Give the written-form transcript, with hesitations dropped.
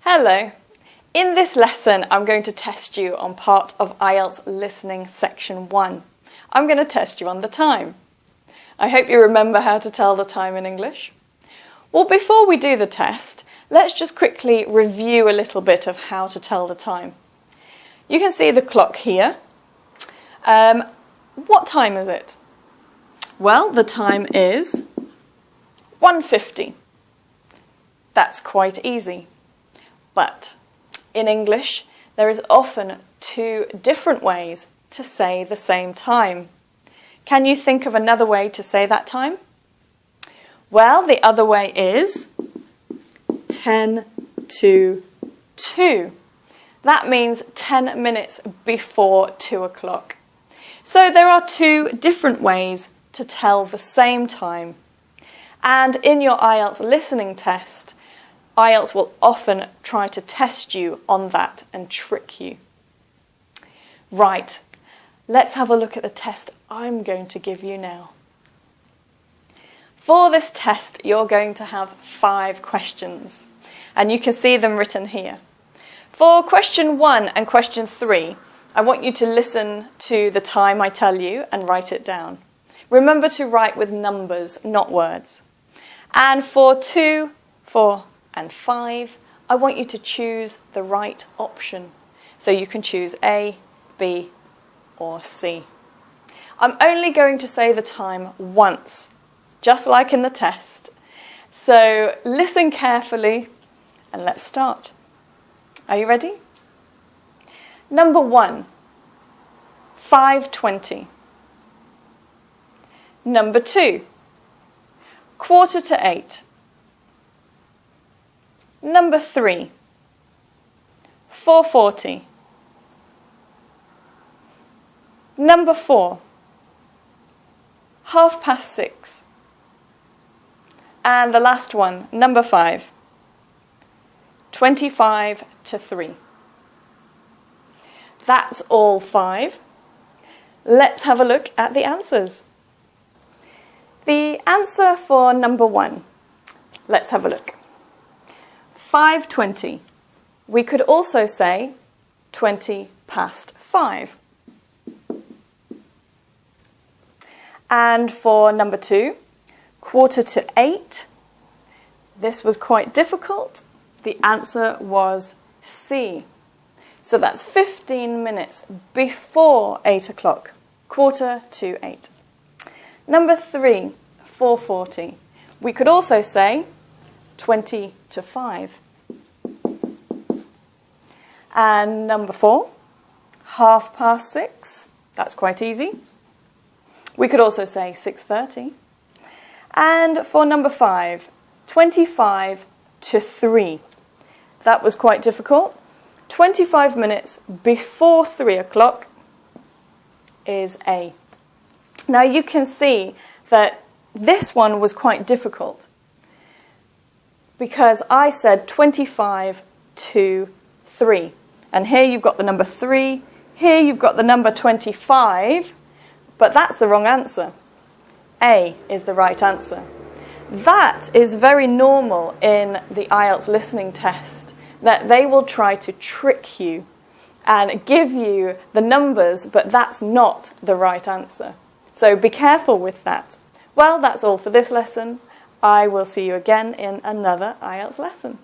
Hello. In this lesson, I'm going to test you on part of IELTS Listening Section 1. I'm going to test you on the time. I hope you remember how to tell the time in English. Well, before we do the test, let's just quickly review a little bit of how to tell the time. You can see the clock here. What time is it? Well, the time is 1:50. That's quite easy. But in English, there is often two different ways to say the same time. Can you think of another way to say that time? Well, the other way is 10 to 2. That means 10 minutes before 2 o'clock. So there are two different ways to tell the same time. And in your IELTS listening test, IELTS will often try to test you on that and trick you. Right, let's have a look at the test I'm going to give you now. For this test, you're going to have 5 questions, and you can see them written here. For question 1 and question 3, I want you to listen to the time I tell you and write it down. Remember to write with numbers, not words. And for 2, 4, and 5, I want you to choose the right option. So you can choose A, B, or C. I'm only going to say the time once, just like in the test. So listen carefully and let's start. Are you ready? Number 1, 5:20. Number 2, 7:45. Number 3, 4:40. Number 4, 6:30. And the last one, number 5, 25 to 3. That's all 5. Let's have a look at the answers. The answer for number 1, let's have a look. 5:20. We could also say 5:20. And for number 2, 7:45. This was quite difficult. The answer was C. So that's 15 minutes before 8 o'clock, 7:45. Number 3, 4:40. We could also say 20 to 5. And number 4, 6:30. That's quite easy. We could also say 6:30. And for number 5, 25 to 3. That was quite difficult. 25 minutes before 3 o'clock is A. Now you can see that this one was quite difficult because I said 25 to 3. And here you've got the number 3, here you've got the number 25, but that's the wrong answer. A is the right answer. That is very normal in the IELTS listening test, that they will try to trick you and give you the numbers, but that's not the right answer. So be careful with that. Well, that's all for this lesson. I will see you again in another IELTS lesson.